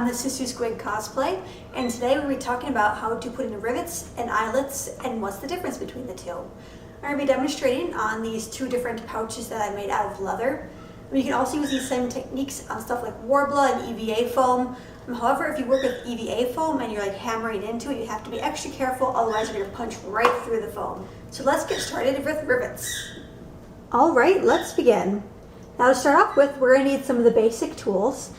the Sisu Squid cosplay, and today we're going to be talking about how to put in rivets and eyelets and what's the difference between the two. I'm going to be demonstrating on these two different pouches that I made out of leather. You can also use these same techniques on stuff like Warbler and EVA foam. However, if you work with EVA foam and you're like hammering into it, you have to be extra careful, otherwise you're going to punch right through the foam. So let's get started with rivets. Alright, let's begin. Now to start off with, we're going to need some of the basic tools.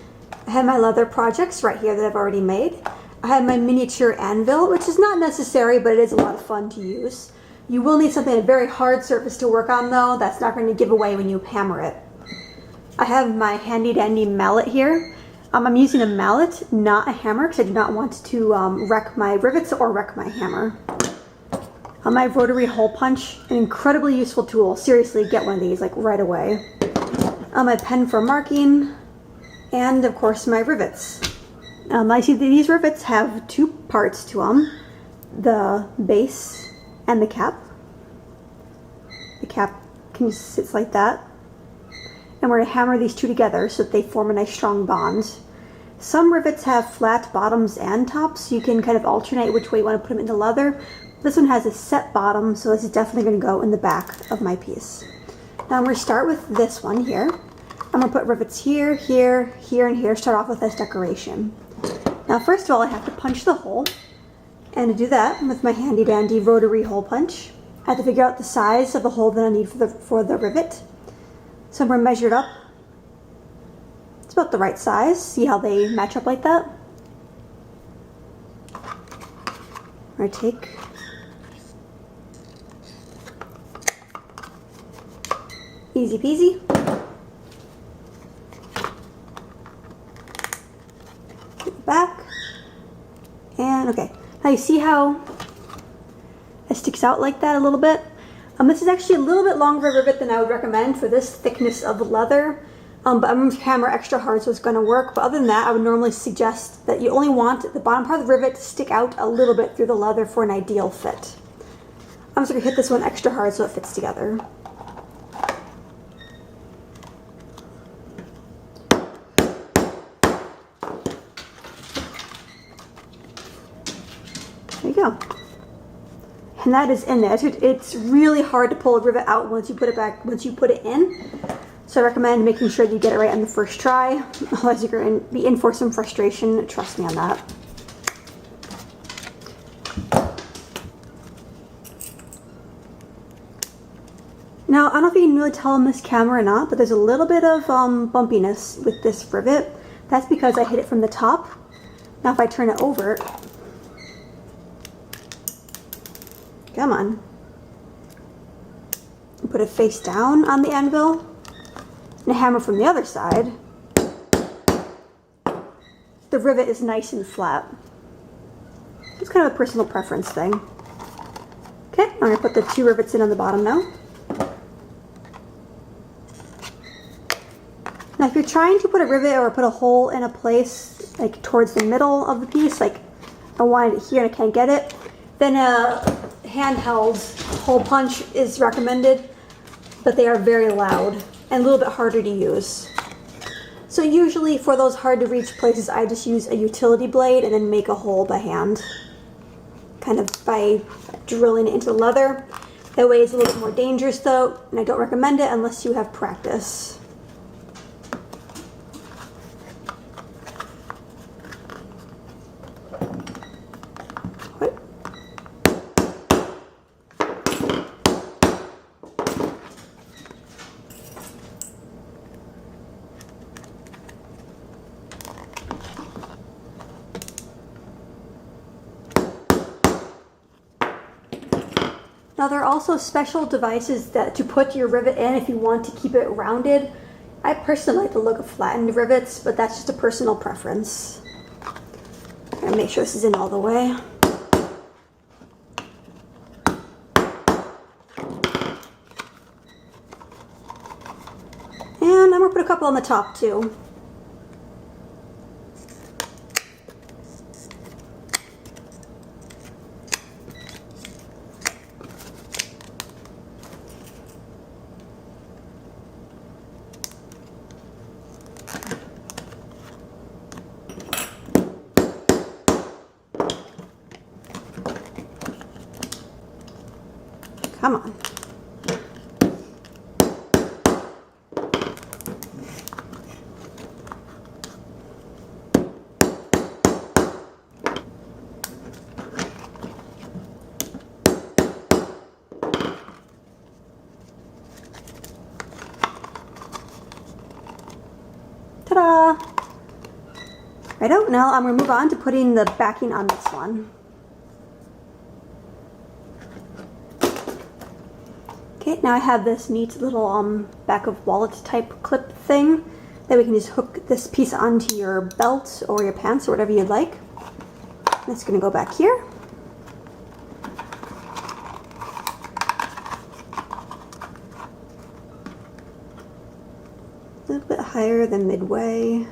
I have my leather projects right here that I've already made. I have my miniature anvil, which is not necessary, but it is a lot of fun to use. You will need something, a very hard surface to work on though. That's not going to give away when you hammer it. I have my handy dandy mallet here. I'm using a mallet, not a hammer, because I do not want to wreck my rivets or wreck my hammer. My rotary hole punch, an incredibly useful tool. Seriously, get one of these like right away. My pen for marking, and of course my rivets. I see that these rivets have two parts to them, the base and the cap. The cap can just sit like that. And we're going to hammer these two together so that they form a nice strong bond. Some rivets have flat bottoms and tops, so you can kind of alternate which way you want to put them into leather. This one has a set bottom, so this is definitely going to go in the back of my piece. Now I'm going to start with this one here. I'm going to put rivets here, here, here, and here. Start off with this decoration. Now first of all, I have to punch the hole. And to do that, with my handy dandy rotary hole punch, I have to figure out the size of the hole that I need for the rivet. So I'm going to measure it up. It's about the right size. See how they match up like that? I'm going to take easy peasy. Get it back. And okay. Now you see how it sticks out like that a little bit? This is actually a little bit longer rivet than I would recommend for this thickness of leather, but I'm going to hammer extra hard so it's going to work. But other than that, I would normally suggest that you only want the bottom part of the rivet to stick out a little bit through the leather for an ideal fit. I'm just going to hit this one extra hard so it fits together. There you go. And that is in there. It's really hard to pull a rivet out once you put it in. So I recommend making sure that you get it right on the first try. Otherwise you're going to be in for some frustration. Trust me on that. Now, I don't know if you can really tell on this camera or not, but there's a little bit of bumpiness with this rivet. That's because I hit it from the top. Now if I turn it over, come on. Put it face down on the anvil and a hammer from the other side. The rivet is nice and flat. It's kind of a personal preference thing. Okay, I'm going to put the two rivets in on the bottom now. Now if you're trying to put a rivet or put a hole in a place like towards the middle of the piece, like I wanted it here and I can't get it, then handheld hole punch is recommended, but they are very loud and a little bit harder to use. So usually for those hard to reach places, I just use a utility blade and then make a hole by hand, kind of by drilling it into the leather. That way it's a little bit more dangerous though, and I don't recommend it unless you have practice. Now there are also special devices to put your rivet in if you want to keep it rounded. I personally like the look of flattened rivets, but that's just a personal preference. I'm going to make sure this is in all the way. And I'm going to put a couple on the top too. Come on. Ta-da! Righto, now I'm going to move on to putting the backing on this one. Okay, now I have this neat little back of wallet type clip thing that we can just hook this piece onto your belt or your pants or whatever you'd like. It's going to go back here. A little bit higher than midway.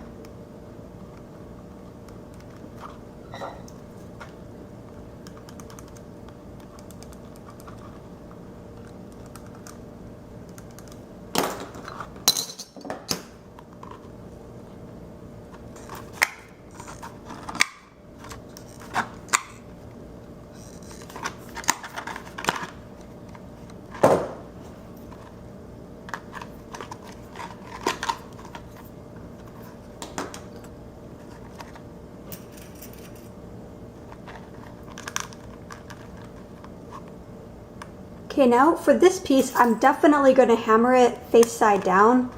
Okay, now for this piece, I'm definitely going to hammer it face side down.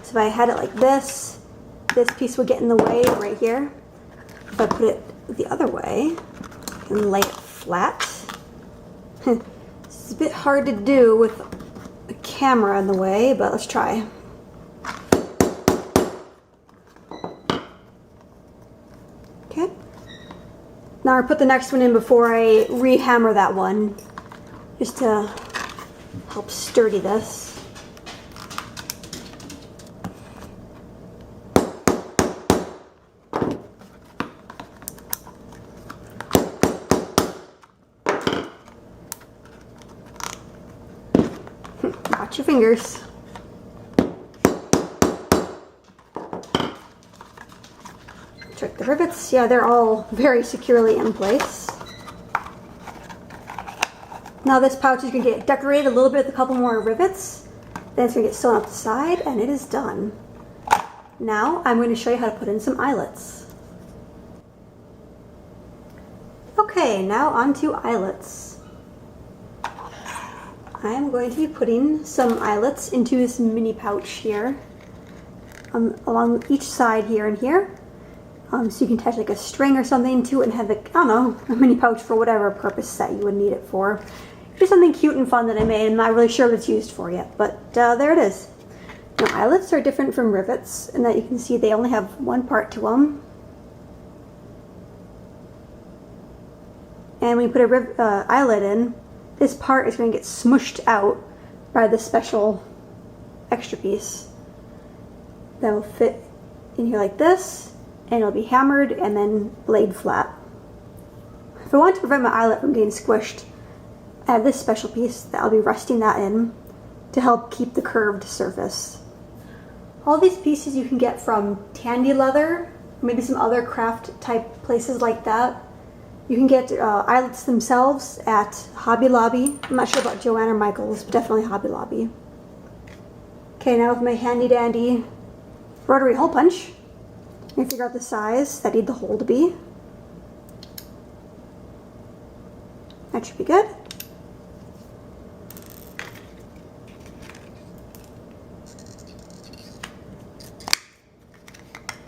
So if I had it like this piece would get in the way right here. If I put it the other way and lay it flat, it's a bit hard to do with a camera in the way, but let's try. Okay. Now I put the next one in before I re-hammer that one, just to help sturdy this. Watch your fingers. Check the rivets. Yeah, they're all very securely in place. Now this pouch is going to get decorated a little bit with a couple more rivets. Then it's going to get sewn up the side, and it is done. Now I'm going to show you how to put in some eyelets. Okay, now on to eyelets. I'm going to be putting some eyelets into this mini pouch here, along each side here and here. So you can attach like a string or something to it and have, like, I don't know, a mini pouch for whatever purpose that you would need it for. Just something cute and fun that I made. I'm not really sure what it's used for yet, but there it is. Now eyelets are different from rivets in that you can see they only have one part to them. And when you put a eyelet in, this part is going to get smushed out by the special extra piece that will fit in here like this, and it'll be hammered and then laid flat. If I want to prevent my eyelet from getting squished, I have this special piece that I'll be resting that in to help keep the curved surface. All these pieces you can get from Tandy Leather, maybe some other craft type places like that. You can get eyelets themselves at Hobby Lobby. I'm not sure about Joann or Michael's, but definitely Hobby Lobby. Okay, now with my handy dandy rotary hole punch, I'm going to figure out the size that I need the hole to be. That should be good.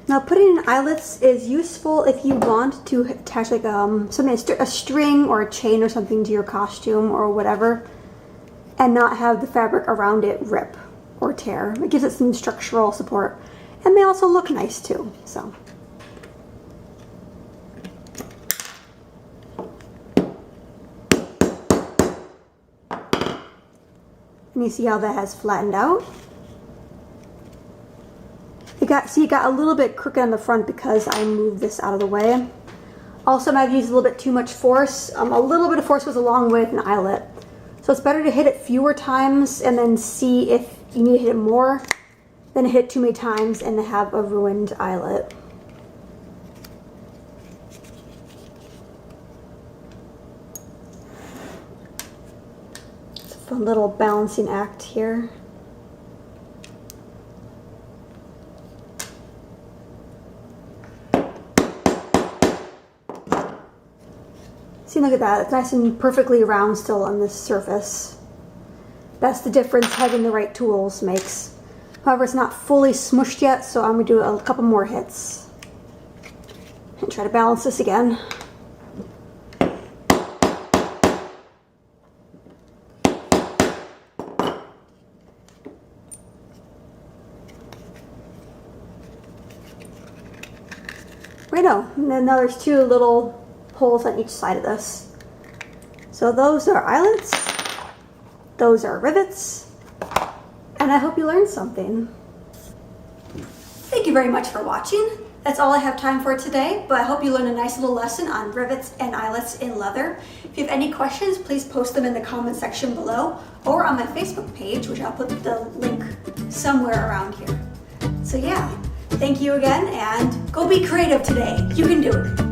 Now putting in eyelets is useful if you want to attach like a string or a chain or something to your costume or whatever, and not have the fabric around it rip or tear. It gives it some structural support, and they also look nice too. So. And you see how that has flattened out? See, it got a little bit crooked on the front because I moved this out of the way. Also, I've used a little bit too much force. A little bit of force goes a long way with an eyelet. So it's better to hit it fewer times and then see if you need to hit it more than to hit it too many times and to have a ruined eyelet. fun little balancing act here. See, look at that. It's nice and perfectly round still on this surface. That's the difference having the right tools makes. However, it's not fully smushed yet, so I'm going to do a couple more hits. And try to balance this again. Righto, and then now there's two little holes on each side of this. So those are eyelets, those are rivets, and I hope you learned something. Thank you very much for watching. That's all I have time for today, but I hope you learned a nice little lesson on rivets and eyelets in leather. If you have any questions, please post them in the comment section below or on my Facebook page, which I'll put the link somewhere around here. So yeah, thank you again, and go be creative today. You can do it.